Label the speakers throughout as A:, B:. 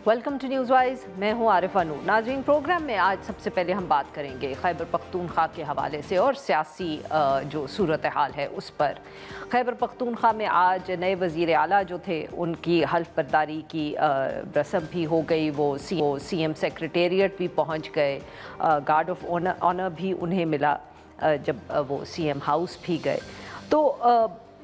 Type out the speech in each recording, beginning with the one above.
A: Welcome to news wise. मैं हूं आरिफा नूर। नाज़रीन, प्रोग्राम में आज सबसे पहले हम बात करेंगे खैबर पख्तूनख्वा के हवाले से और सियासी जो सूरत हाल है उस पर। खैबर पख्तूनख्वा में आज नए वज़ीर आला जो थे उनकी हल्फ बर्दारी की रस्म भी हो गई। वो सीएम सेक्रेटेरिएट भी पहुंच गए, गार्ड ऑफ ऑनर भी उन्हें मिला जब वो सीएम हाउस भी गए। तो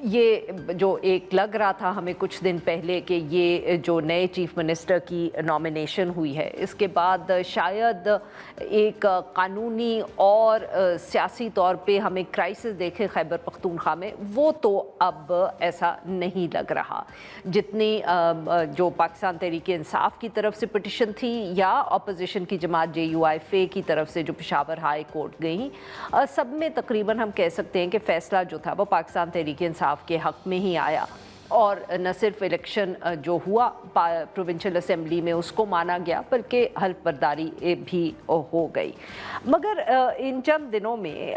A: ये जो एक लग रहा था हमें कुछ दिन पहले कि ये जो नए चीफ मिनिस्टर की नॉमिनेशन हुई है इसके बाद शायद एक कानूनी और सियासी तौर पे हमें क्राइसिस देखे खैबर पख्तूनख्वा में, वो तो अब ऐसा नहीं लग रहा। जितनी जो पाकिस्तान तहरीक इंसाफ की तरफ से पिटिशन थी या अपोजिशन की जमात JUIFA की तरफ से जो पेशावर हाई कोर्ट गई, सब में तकरीबन हम कह सकते हैं कि फ़ैसला जो था वो पाकिस्तान तहरीक इंसाफ के हक़ में ही आया। और न सिर्फ इलेक्शन जो हुआ प्रोविंशियल असेंबली में उसको माना गया, बल्कि हल्फ बर्दारी भी हो गई। मगर इन चंद दिनों में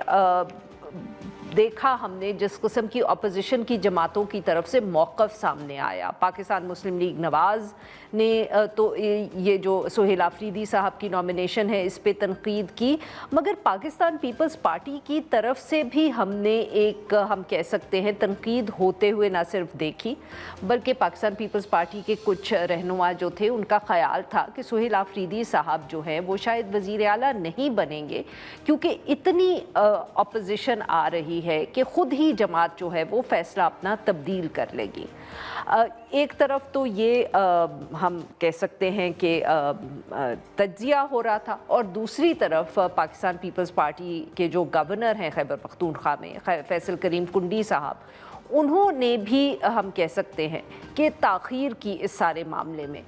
A: देखा हमने जिस किस्म की अपोजिशन की जमातों की तरफ से मौक़िफ़ सामने आया। पाकिस्तान मुस्लिम लीग नवाज़ ने तो ये जो सुहेल आफरीदी साहब की नॉमिनेशन है इस पे तनकीद की, मगर पाकिस्तान पीपल्स पार्टी की तरफ से भी हमने एक हम कह सकते हैं तनकीद होते हुए ना सिर्फ देखी, बल्कि पाकिस्तान पीपल्स पार्टी के कुछ रहनुमा जो थे उनका ख्याल था कि सुहेल आफरीदी साहब जो हैं वो शायद वज़ीर आला नहीं बनेंगे, क्योंकि इतनी अपोजिशन आ रही है कि ख़ुद ही जमात जो है वो फ़ैसला अपना तब्दील कर लेगी। एक तरफ तो ये हम कह सकते हैं कि तज्जिया हो रहा था, और दूसरी तरफ पाकिस्तान पीपल्स पार्टी के जो गवर्नर हैं खैबर पख्तूनख्वा में, फैसल करीम कुंडी साहब, उन्होंने भी हम कह सकते हैं कि ताख़ीर की इस सारे मामले में।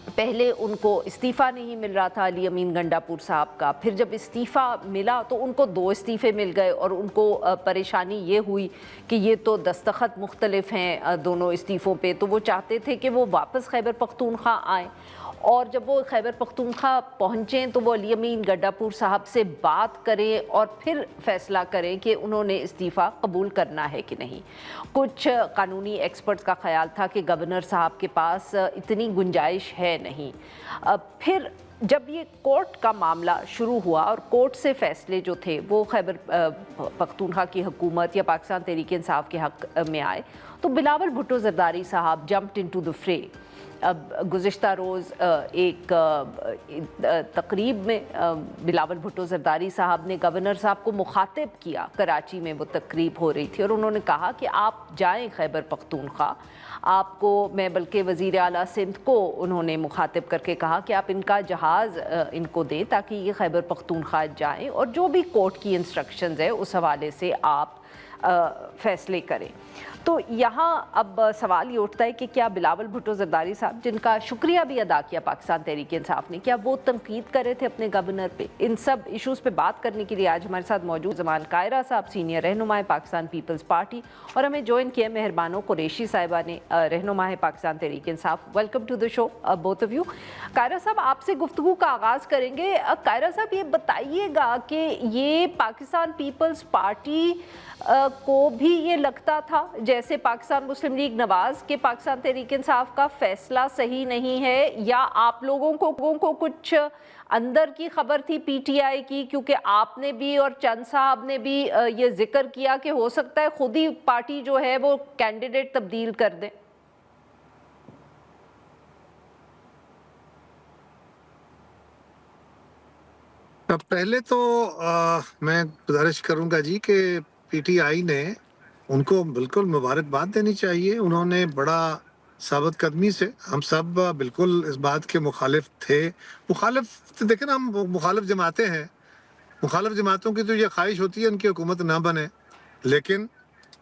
A: पहले उनको इस्तीफ़ा नहीं मिल रहा था अली अमीन गंडापुर साहब का, फिर जब इस्तीफ़ा मिला तो उनको 2 इस्तीफ़े मिल गए, और उनको परेशानी ये हुई कि ये तो दस्तखत मुख्तलिफ हैं दोनों इस्तीफ़ों पे, तो वो चाहते थे कि वो वापस खैबर पख्तूनख्वा आएँ। और जब वो खैबर पख्तूनख्वा पहुँचें तो वो अली अमीन गंडापुर साहब से बात करें और फिर फ़ैसला करें कि उन्होंने इस्तीफ़ा कबूल करना है कि नहीं। कुछ कानूनी एक्सपर्ट्स का ख़्याल था कि गवर्नर साहब के पास इतनी गुंजाइश है नहीं। फिर जब ये कोर्ट का मामला शुरू हुआ और कोर्ट से फ़ैसले जो थे वो खैबर पख्तूनख्वा की हुकूमत या पाकिस्तान तहरीक इंसाफ के हक़ में आए, तो बिलावल भुट्टो ज़रदारी साहब जंप्ड इनटू द फ्रे। अब गुज़िश्ता रोज़ एक तकरीब में बिलावल भुट्टो ज़रदारी साहब ने गवर्नर साहब को मुखातिब किया, कराची में वो तकरीब हो रही थी, और उन्होंने कहा कि आप जाएं खैबर पख्तूनख्वा। आपको मैं बल्कि वज़ीर आला सिंध को उन्होंने मुखातिब करके कहा कि आप इनका जहाज़ इनको दें ताकि ये खैबर पख्तूनख्वा जाएं, और जो भी कोर्ट की इंस्ट्रक्शंस है उस हवाले से आप फ़ैसले करें। तो यहाँ अब सवाल ये उठता है कि क्या बिलावल भुट्टो ज़रदारी साहब, जिनका शुक्रिया भी अदा किया पाकिस्तान तहरीक इंसाफ ने, क्या वो तनकीद कर रहे थे अपने गवर्नर पे? इन सब इशूज़ पे बात करने के लिए आज हमारे साथ मौजूद ज़मान कायरा साहब, सीनियर रहनुमा पाकिस्तान पीपल्स पार्टी, और हमें ज्वाइन किया मेहरबानो कुरैशी साहिबा ने, रहनुमा है Pakistan Tehreek Insaf. Welcome to the show both of you. Kaira साहब, आपसे गुफ्तगू का आगाज़ करेंगे। कायरा साहब, ये बताइएगा कि ये पाकिस्तान पीपल्स पार्टी को भी ये लगता था जैसे पाकिस्तान मुस्लिम लीग नवाज़ के पाकिस्तान तहरीक इंसाफ का फ़ैसला सही नहीं है, या आप लोगों को कुछ अंदर की खबर थी PTI की? क्योंकि आपने भी और चंद साहब ने भी ये जिक्र किया कि हो सकता है खुद ही पार्टी जो है वो कैंडिडेट तब्दील कर दें।
B: पहले तो मैं गुजारिश करूंगा जी कि PTI ने उनको बिल्कुल मुबारकबाद देनी चाहिए। उन्होंने बड़ा साबित कदमी से, हम सब बिल्कुल इस बात के मुखालिफ थे। मुखालिफ तो देखें ना, हम मुखालिफ जमातें हैं, मुखालिफ जमातों की तो ये ख्वाहिश होती है उनकी हुकूमत ना बने, लेकिन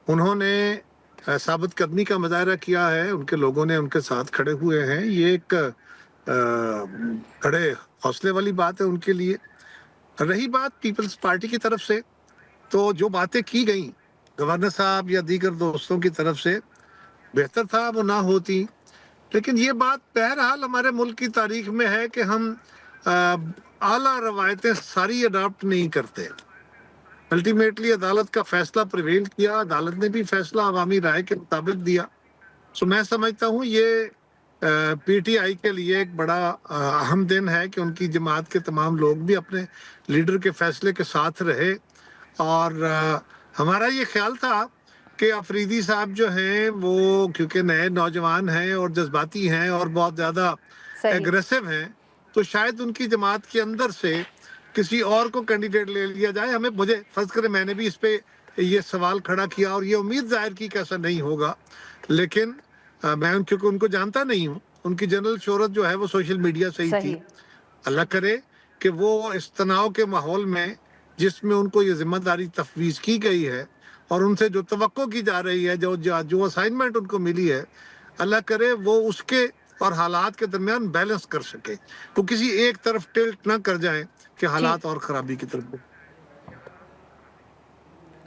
B: उन्होंने साबित कदमी का मुजाहरा किया है, उनके लोगों ने उनके साथ खड़े हुए हैं। ये एक बड़े हौसले वाली बात है उनके लिए। रही बात पीपल्स पार्टी की तरफ से, तो जो बातें की गई गवर्नर साहब या दीगर दोस्तों की तरफ से, बेहतर था वो ना होती। लेकिन ये बात बहरहाल हमारे मुल्क की तारीख में है कि हम आला रवायतें सारी अडॉप्ट नहीं करते। अल्टीमेटली अदालत का फैसला प्रिवेल किया, अदालत ने भी फैसला अवामी राय के मुताबिक दिया। सो मैं समझता हूँ ये पीटीआई के लिए एक बड़ा अहम दिन है कि उनकी जमात के तमाम लोग भी अपने लीडर के फैसले के साथ रहे। और हमारा ये ख्याल था कि अफरीदी साहब जो हैं वो क्योंकि नए नौजवान हैं और जज्बाती हैं और बहुत ज़्यादा
A: सही।
B: एग्रेसिव हैं, तो शायद उनकी जमात के अंदर से किसी और को कैंडिडेट ले लिया जाए। मुझे फर्ज करें, मैंने भी इस पे ये सवाल खड़ा किया और ये उम्मीद जाहिर की कि ऐसा नहीं होगा, लेकिन मैं क्योंकि उनको जानता नहीं हूँ, उनकी जनरल शोहरत जो है वो सोशल मीडिया से ही थी।
A: सही।
B: अल्लाह करे कि वो इस तनाव के माहौल में जिसमें उनको ये जिम्मेदारी तफवीज़ की गई है और उनसे जो तवक्को की जा रही है, जो असाइनमेंट उनको मिली है, अल्लाह करे वो उसके और हालात के दरमियान बैलेंस कर सके, वो किसी एक तरफ टिल्ट ना कर जाए कि
A: जी
B: हालात और ख़राबी की तरफ।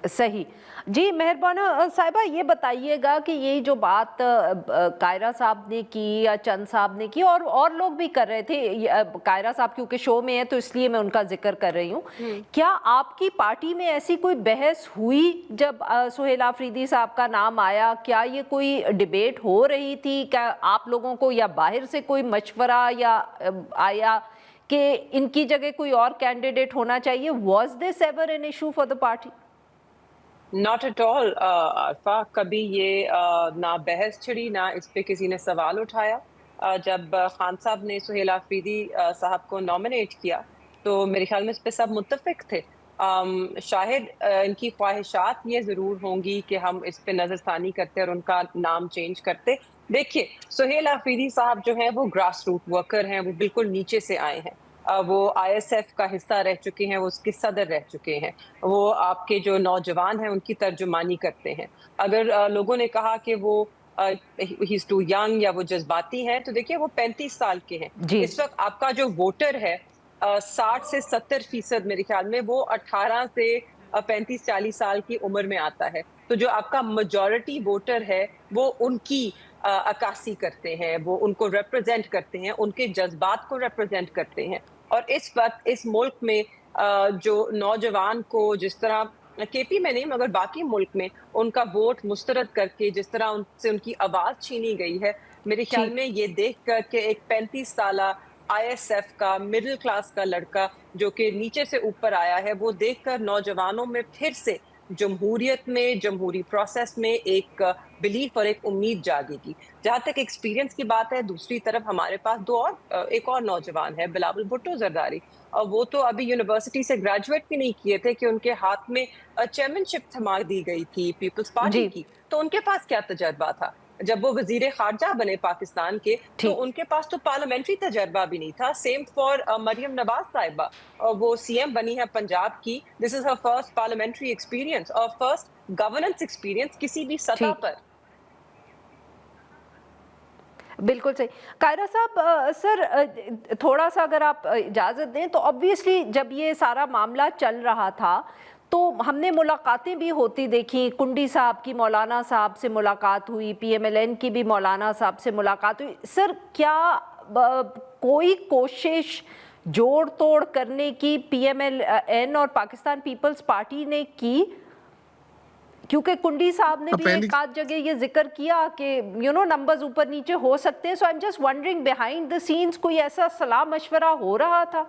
A: सही। जी मेहरबाना साहिबा, ये बताइएगा कि ये जो बात कायरा साहब ने की या चंद साहब ने की और लोग भी कर रहे थे, कायरा साहब क्योंकि शो में है तो इसलिए मैं उनका जिक्र कर रही हूँ, क्या आपकी पार्टी में ऐसी कोई बहस हुई जब सुहेल आफरीदी साहब का नाम आया? क्या ये कोई डिबेट हो रही थी? क्या आप लोगों को या बाहर से कोई मशवरा या आया कि इनकी जगह कोई और कैंडिडेट होना चाहिए? Was this ever an issue for the party?
C: Not at all Arfa, कभी ये ना बहस छिड़ी, ना इस पे किसी ने सवाल उठाया। जब खान साहब ने सुहेल आफरीदी साहब को नॉमिनेट किया तो मेरे ख्याल में इस पे सब मुत्तफिक थे। शायद इनकी ख्वाहिशात ये ज़रूर होंगी कि हम इस पे नज़रसानी करते और उनका नाम चेंज करते। देखिए, सुहेल आफरीदी साहब जो हैं वो ग्रास रूट वर्कर हैं, वो बिल्कुल नीचे से आए हैं। वो आईएसएफ का हिस्सा रह चुके हैं, वो उसके सदर रह चुके हैं, वो आपके जो नौजवान हैं उनकी तर्जुमानी करते हैं। अगर लोगों ने कहा कि वो ही इज टू यंग या वो जज्बाती हैं, तो देखिए वो 35 साल के हैं।
A: जी
C: इस वक्त आपका जो वोटर है 60 से 70% मेरे ख्याल में वो 18 से 35-40 साल की उम्र में आता है। तो जो आपका मेजॉरिटी वोटर है वो उनकी अक्कासी करते हैं, वो उनको रिप्रेजेंट करते हैं, उनके जज्बात को रिप्रेजेंट करते हैं। और इस वक्त इस मुल्क में जो नौजवान को जिस तरह केपी में नहीं मगर बाकी मुल्क में उनका वोट मुस्तरद करके जिस तरह उनसे उनकी आवाज़ छीनी गई है, मेरे ख्याल में ये देख कर के एक 35 साला आईएसएफ का मिडिल क्लास का लड़का जो कि नीचे से ऊपर आया है, वो देखकर नौजवानों में फिर से जमहूरियत में, जमहूरी प्रोसेस में एक बिलीफ और एक उम्मीद जागेगी। जहाँ तक एक्सपीरियंस की बात है, दूसरी तरफ हमारे पास एक और नौजवान है, बिलावल भुट्टो जरदारी, और वो तो अभी यूनिवर्सिटी से ग्रेजुएट भी नहीं किए थे कि उनके हाथ में चेयरमैनशिप थमा दी गई थी पीपल्स पार्टी की। तो उनके पास क्या तजर्बा था? जब वो वजीर खारजा बने पाकिस्तान के तो उनके पास तो पार्लियामेंट्री तजर्बा भी नहीं था। सेम फॉर मरियम नवाज साहिबा, वो सीएम बनी है पंजाब की। This is her first parliamentary experience और फर्स्ट गवर्नेंस एक्सपीरियंस किसी भी सतह पर।
A: बिल्कुल सही। कायरा साहब, सर थोड़ा सा अगर आप इजाज़त दें तो ऑब्वियसली जब ये सारा मामला चल रहा था तो हमने मुलाकातें भी होती देखी। कुंडी साहब की मौलाना साहब से मुलाकात हुई, पीएमएलएन की भी मौलाना साहब से मुलाकात हुई। सर क्या कोई कोशिश जोड़ तोड़ करने की पीएमएलएन और पाकिस्तान पीपल्स पार्टी ने की? क्योंकि कुंडी साहब ने भी एक आध जगह ये जिक्र किया कि नंबर्स ऊपर नीचे हो सकते हैं। So I am just wondering behind the scenes कोई ऐसा सलाह मशवरा हो रहा था?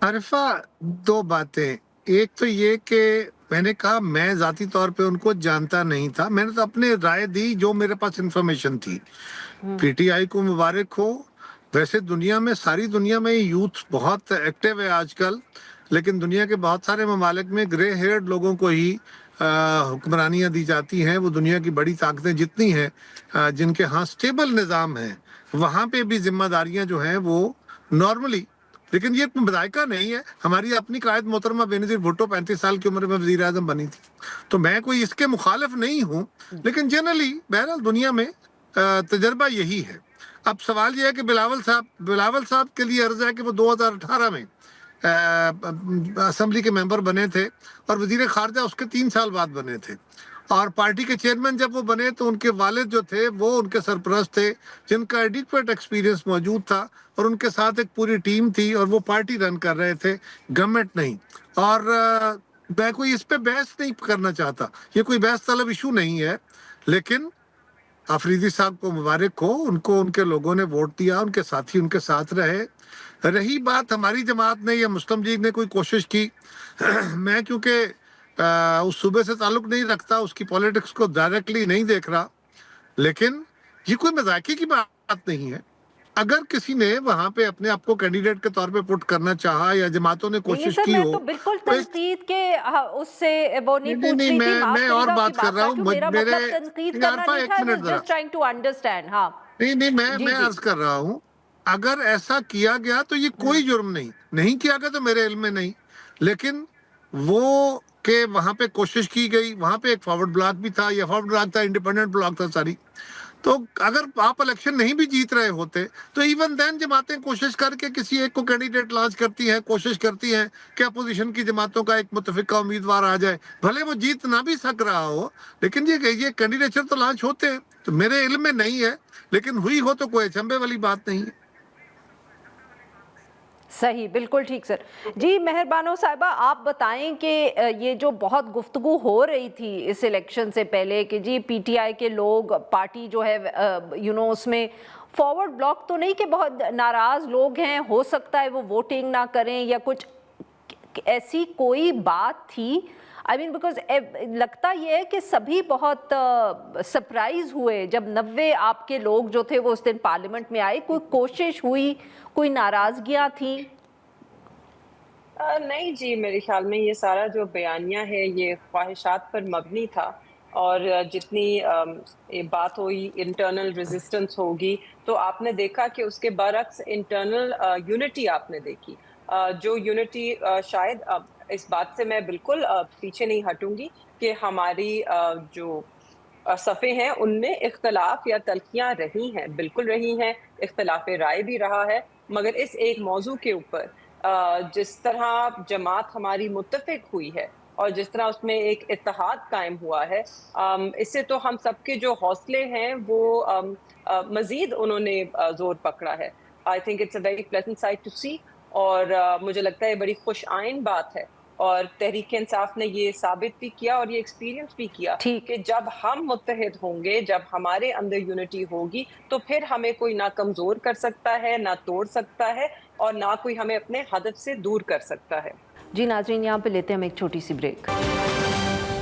B: आरिफा, दो बातें। एक तो ये कि मैंने कहा मैं जाती तौर पे उनको जानता नहीं था, मैंने तो अपने राय दी जो मेरे पास इंफॉर्मेशन थी। पीटीआई को मुबारक हो। वैसे दुनिया में, सारी दुनिया में यूथ बहुत एक्टिव है आजकल, लेकिन दुनिया के बहुत सारे ममालिक में ग्रे हेयर्ड लोगों को ही हुक्मरानियाँ दी जाती हैं। वो दुनिया की बड़ी ताकतें जितनी हैं जिनके यहाँ स्टेबल निज़ाम है, वहाँ पे भी जिम्मेदारियाँ जो हैं वो नॉर्मली, लेकिन ये बदायका नहीं है। हमारी अपनी कायद मोहतरमा बेनज़ीर भुट्टो 35 साल की उम्र में वज़ीर आज़म बनी थी, तो मैं कोई इसके मुखालिफ नहीं हूँ, लेकिन जनरली बहरहाल दुनिया में तजर्बा यही है। अब सवाल यह है कि बिलावल साहब के लिए अर्ज है कि वो 2018 में असम्बली के मेंबर बने थे और वज़ीर खारजा उसके 3 साल बाद बने थे, और पार्टी के चेयरमैन जब वो बने तो उनके वालिद जो थे वो उनके सरपरस्त थे, जिनका एडिक्वेट एक्सपीरियंस मौजूद था, और उनके साथ एक पूरी टीम थी और वो पार्टी रन कर रहे थे, गवर्नमेंट नहीं। और मैं कोई इस पे बहस नहीं करना चाहता, ये कोई बहस तलब इशू नहीं है, लेकिन आफरीदी साहब को मुबारक हो, उनको उनके लोगों ने वोट दिया, उनके साथी उनके साथ रहे। रही बात हमारी जमात ने या मुस्लिम लीग ने कोई कोशिश की, मैं क्योंकि उस सूबे से ताल्लुक नहीं रखता, उसकी पॉलिटिक्स को डायरेक्टली नहीं देख रहा, लेकिन ये कोई मजाकी की बात नहीं है। अगर किसी ने वहां पे अपने आप को कैंडिडेट के तौर पे पुट करना चाहा या जमातों ने
A: नहीं
B: कोशिश
A: सर,
B: की
A: मैं
B: हो
A: तो बिल्कुल
B: तो इस
A: तनकीद के उससे वो नहीं
B: नहीं
A: पूछ
B: नहीं
A: रही थी, माफ
B: मैं और
A: करिएगा
B: बात
A: आपकी
B: कर
A: बात
B: रहा हूँ
A: काटूं, मेरा
B: मेरे
A: मतलब तनकीद
B: नहीं,
A: करना
B: आरफा
A: नहीं
B: एक
A: था, आई
B: मिनट
A: वाज
B: जरा,
A: जस्ट ट्राइंग टू अंडरस्टैंड। हाँ
B: नहीं मैं
A: जी जी।
B: अर्ज कर रहा हूँ, अगर ऐसा किया गया तो ये कोई जुर्म नहीं किया गया तो मेरे इल्म में नहीं, लेकिन वो के वहां पे कोशिश की गई, वहां पे एक फॉरवर्ड ब्लॉक भी था, या फॉरवर्ड ब्लॉक था, इंडिपेंडेंट ब्लॉक था सारी। तो अगर आप इलेक्शन नहीं भी जीत रहे होते तो इवन देन जमातें कोशिश करके किसी एक को कैंडिडेट लॉन्च करती हैं, कोशिश करती हैं कि अपोजिशन की जमातों का एक मुतफिका उम्मीदवार आ जाए, भले वो जीत ना भी सक रहा हो, लेकिन ये कैंडिडेचर तो लॉन्च होते हैं। तो मेरे इल्म में नहीं है, लेकिन हुई हो तो कोई अचंभे वाली बात नहीं है।
A: सही, बिल्कुल ठीक सर। जी मेहरबानो साहिबा, आप बताएं कि ये जो बहुत गुफ्तगू हो रही थी इस इलेक्शन से पहले कि जी पीटीआई के लोग, पार्टी जो है उसमें फॉरवर्ड ब्लॉक तो नहीं कि बहुत नाराज़ लोग हैं, हो सकता है वो वोटिंग ना करें या कुछ ऐसी कोई बात थी? आई मीन बिकॉज लगता ये है कि सभी बहुत सरप्राइज हुए जब 90 आपके लोग जो थे वो उस दिन पार्लियामेंट में आए। कोई कोशिश हुई, कोई नाराजगियां थी?
C: नहीं जी, मेरे ख्याल में ये सारा जो बयानिया है ये ख्वाहिशात पर मबनी था। और जितनी ये बात हुई इंटरनल रेजिस्टेंस होगी, तो आपने देखा कि उसके बरक्स इंटरनल यूनिटी आपने देखी। जो यूनिटी शायद इस बात से मैं बिल्कुल पीछे नहीं हटूंगी कि हमारी जो सफ़े हैं उनमें इख्तलाफ या तल्खियाँ रही हैं, बिल्कुल रही हैं, इख्तलाफ राय भी रहा है, मगर इस एक मौजू के ऊपर जिस तरह जमात हमारी मुत्तफ़िक हुई है और जिस तरह उसमें एक इत्तेहाद कायम हुआ है, इससे तो हम सबके जो हौसले हैं वो मज़ीद उन्होंने ज़ोर पकड़ा है। I think it's a very pleasant sight to see. और मुझे लगता है बड़ी खुश आइन बात है, और तहरीक इंसाफ ने ये साबित भी किया और ये एक्सपीरियंस भी किया
A: ठीक।
C: कि जब हम मुत्तहिद होंगे, जब हमारे अंदर यूनिटी होगी, तो फिर हमें कोई ना कमज़ोर कर सकता है, ना तोड़ सकता है, और ना कोई हमें अपने हदफ से दूर कर सकता है।
A: जी नाज़रीन, यहाँ पे लेते हैं हम एक छोटी सी ब्रेक।